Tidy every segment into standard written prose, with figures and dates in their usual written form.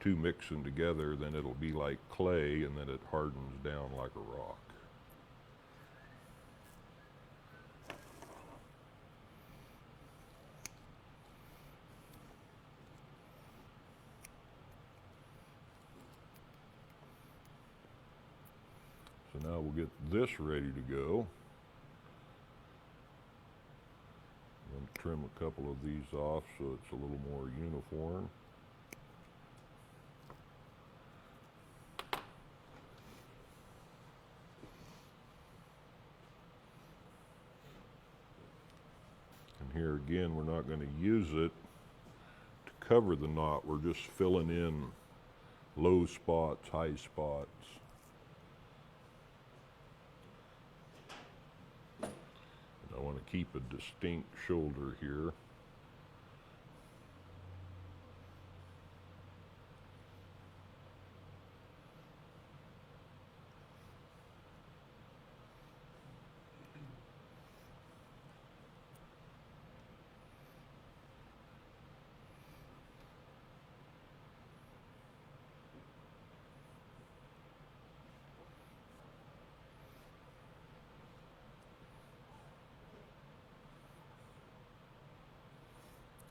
two mixing together, then it'll be like clay, and then it hardens down like a rock. So now we'll get this ready to go. I'm going to trim a couple of these off so it's a little more uniform. And here again, we're not going to use it to cover the knot. We're just filling in low spots, high spots. And I want to keep a distinct shoulder here.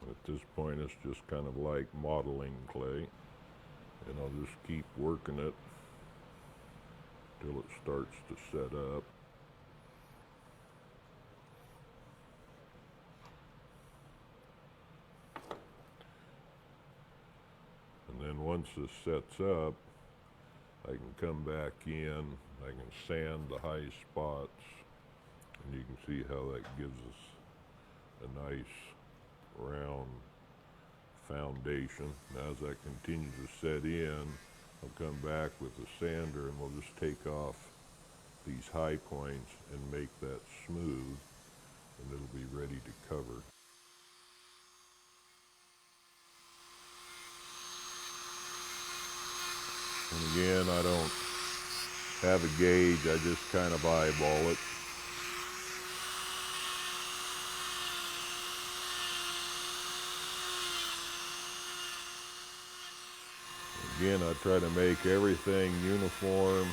At this point, it's just kind of like modeling clay, and I'll just keep working it till it starts to set up. And then once this sets up, I can come back in, I can sand the high spots, and you can see how that gives us a nice round foundation. Now as that continues to set in, I'll come back with the sander and we'll just take off these high points and make that smooth, and it'll be ready to cover. And again, I don't have a gauge, I just kind of eyeball it. Again, I try to make everything uniform,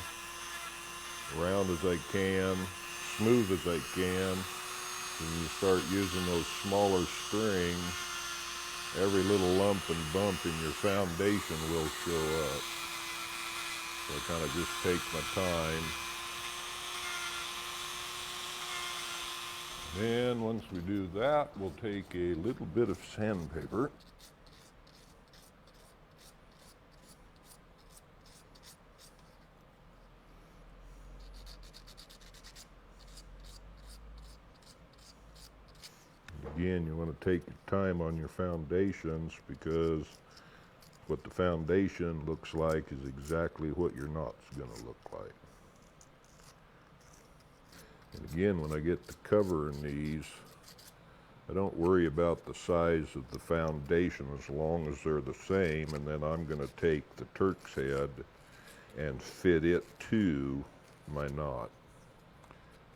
round as I can, smooth as I can. When you start using those smaller strings, every little lump and bump in your foundation will show up. So I kind of just take my time. Then once we do that, we'll take a little bit of sandpaper. Again, you want to take your time on your foundations, because what the foundation looks like is exactly what your knot's going to look like. And again, when I get to covering these, I don't worry about the size of the foundation as long as they're the same, and then I'm going to take the Turk's head and fit it to my knot.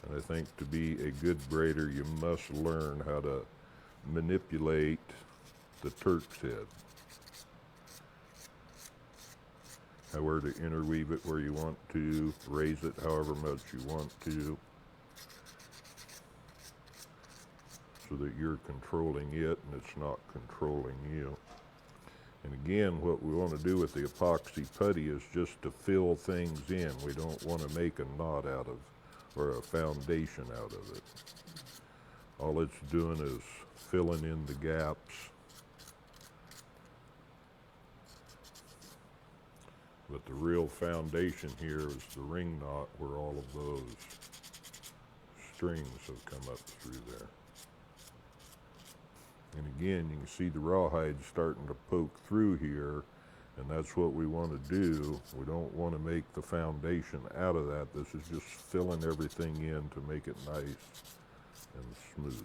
And I think to be a good braider, you must learn how to manipulate the Turk's head. Where to interweave it where you want to, raise it however much you want to, so that you're controlling it and it's not controlling you. And again, what we want to do with the epoxy putty is just to fill things in. We don't want to make a knot out of, or a foundation out of it. All it's doing is filling in the gaps. But the real foundation here is the ring knot, where all of those strings have come up through there. And again, you can see the rawhide starting to poke through here, and that's what we want to do. We don't want to make the foundation out of that. This is just filling everything in to make it nice and smooth.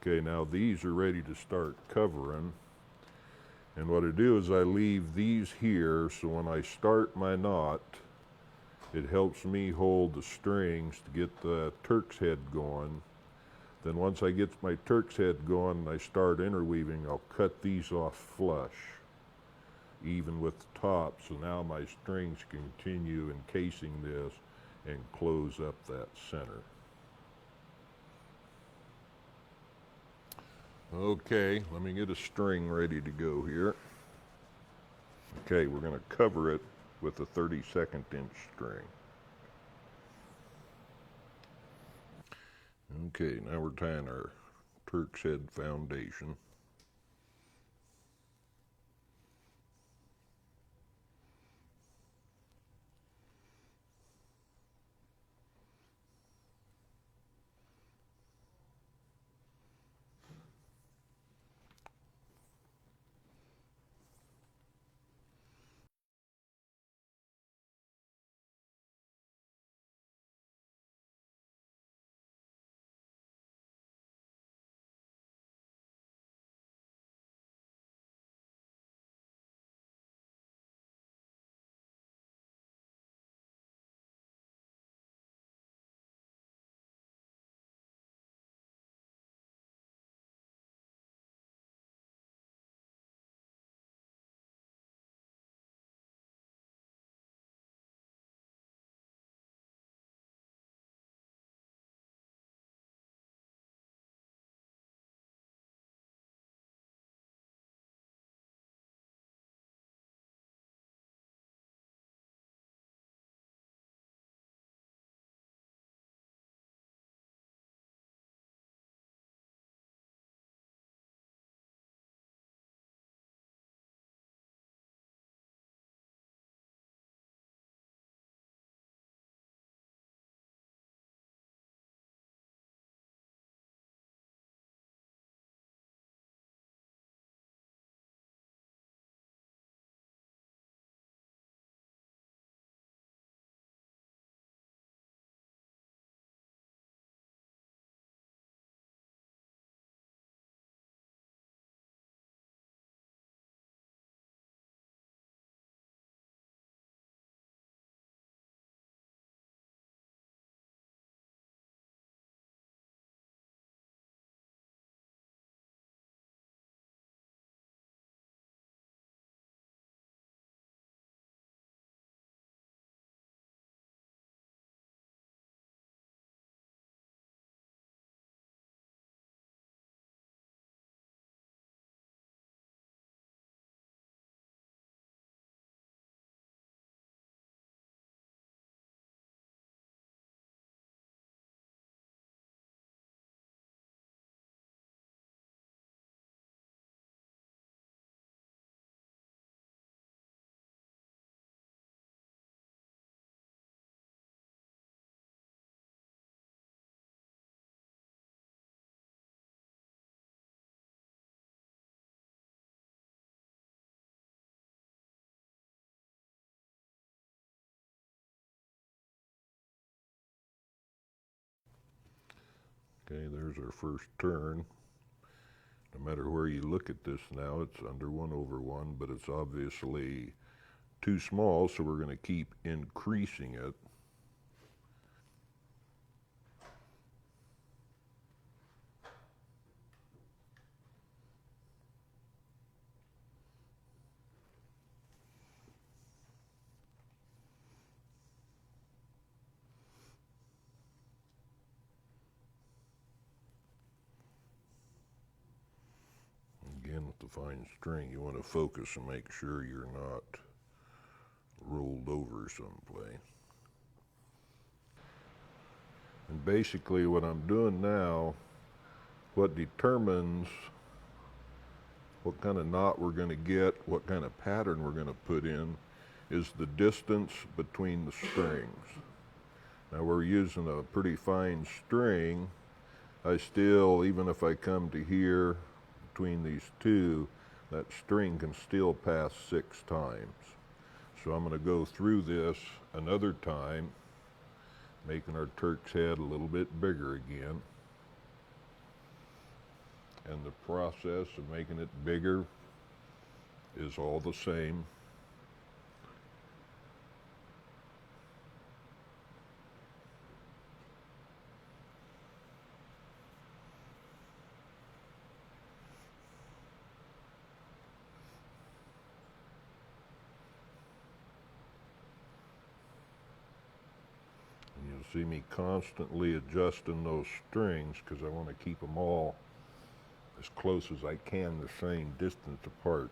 Okay, now these are ready to start covering. And what I do is I leave these here, so when I start my knot, it helps me hold the strings to get the Turk's head going. Then once I get my Turk's head going and I start interweaving, I'll cut these off flush, even with the top, so now my strings continue encasing this and close up that center. Okay, let me get a string ready to go here. Okay, we're going to cover it with a 32nd inch string. Okay, now we're tying our Turk's head foundation. Okay, there's our first turn. No matter where you look at this now, it's under 1/1, but it's obviously too small, so we're going to keep increasing it. Again, with the fine string, you want to focus and make sure you're not rolled over someplace. And basically what I'm doing now, what determines what kind of knot we're going to get, what kind of pattern we're going to put in, is the distance between the strings. Now we're using a pretty fine string. I still, even if I come to here between these two, that string can still pass 6 times. So I'm going to go through this another time, making our Turk's head a little bit bigger again. And the process of making it bigger is all the same. See me constantly adjusting those strings because I want to keep them all as close as I can the same distance apart.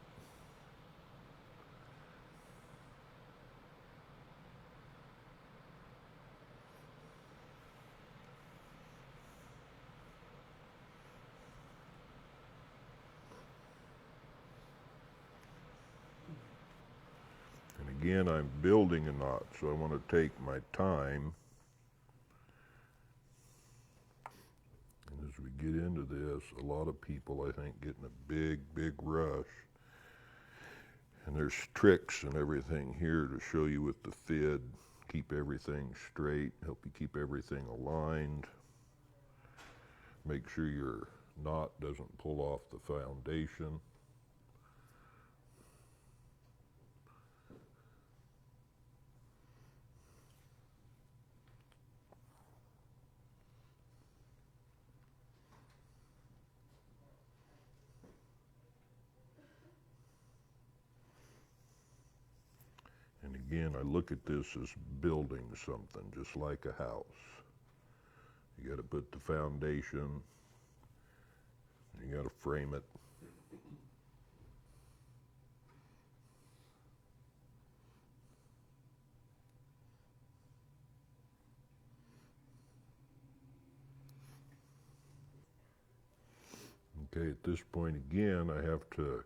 And again, I'm building a knot, so I want to take my time. And as we get into this, a lot of people, I think, get in a big rush. And there's tricks and everything here to show you with the fid, keep everything straight, help you keep everything aligned. Make sure your knot doesn't pull off the foundation. And again, I look at this as building something, just like a house. You got to put the foundation, you got to frame it. Okay, at this point again, I have to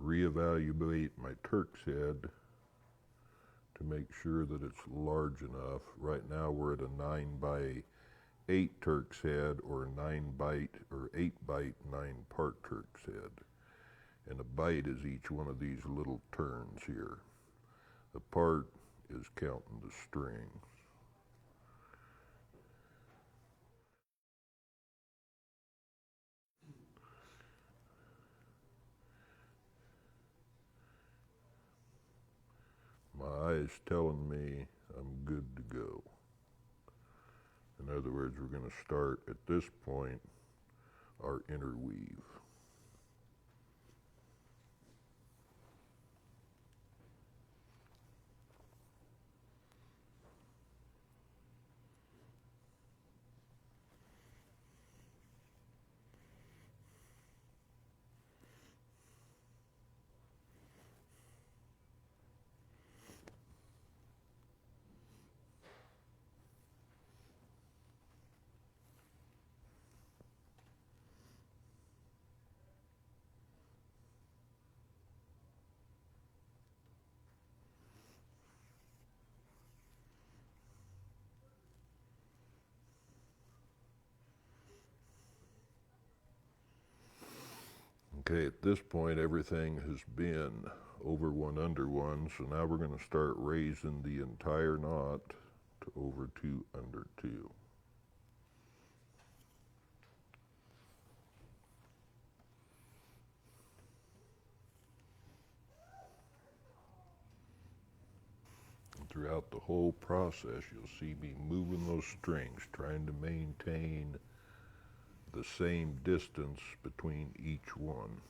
reevaluate my Turk's head to make sure that it's large enough. Right now we're at a 9x8 Turk's head, or 8x9 part Turk's head. And a bite is each one of these little turns here. The part is counting the strings. My eye is telling me I'm good to go. In other words, we're going to start at this point our interweave. Okay, at this point everything has been over one under one, so now we're going to start raising the entire knot to over two under two. And throughout the whole process, you'll see me moving those strings, trying to maintain the same distance between each one.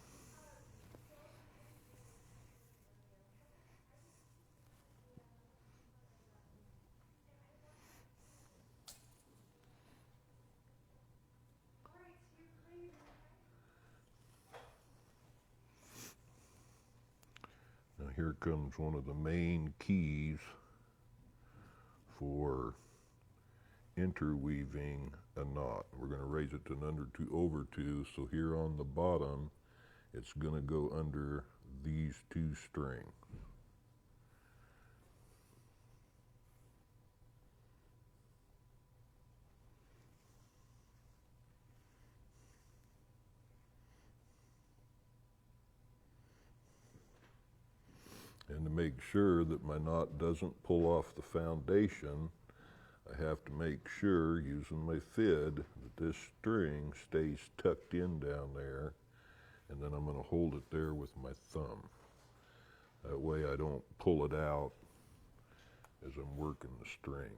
Now here comes one of the main keys for interweaving a knot. We're going to raise it to an under two over two, so here on the bottom it's going to go under these two strings. And to make sure that my knot doesn't pull off the foundation, I have to make sure, using my fid, that this string stays tucked in down there, and then I'm going to hold it there with my thumb. That way I don't pull it out as I'm working the string.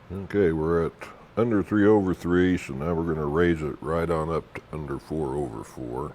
Okay, we're at under 3/3, so now we're going to raise it right on up to under 4/4.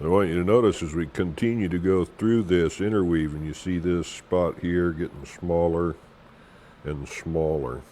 I want you to notice as we continue to go through this interweave, and you see this spot here getting smaller and smaller.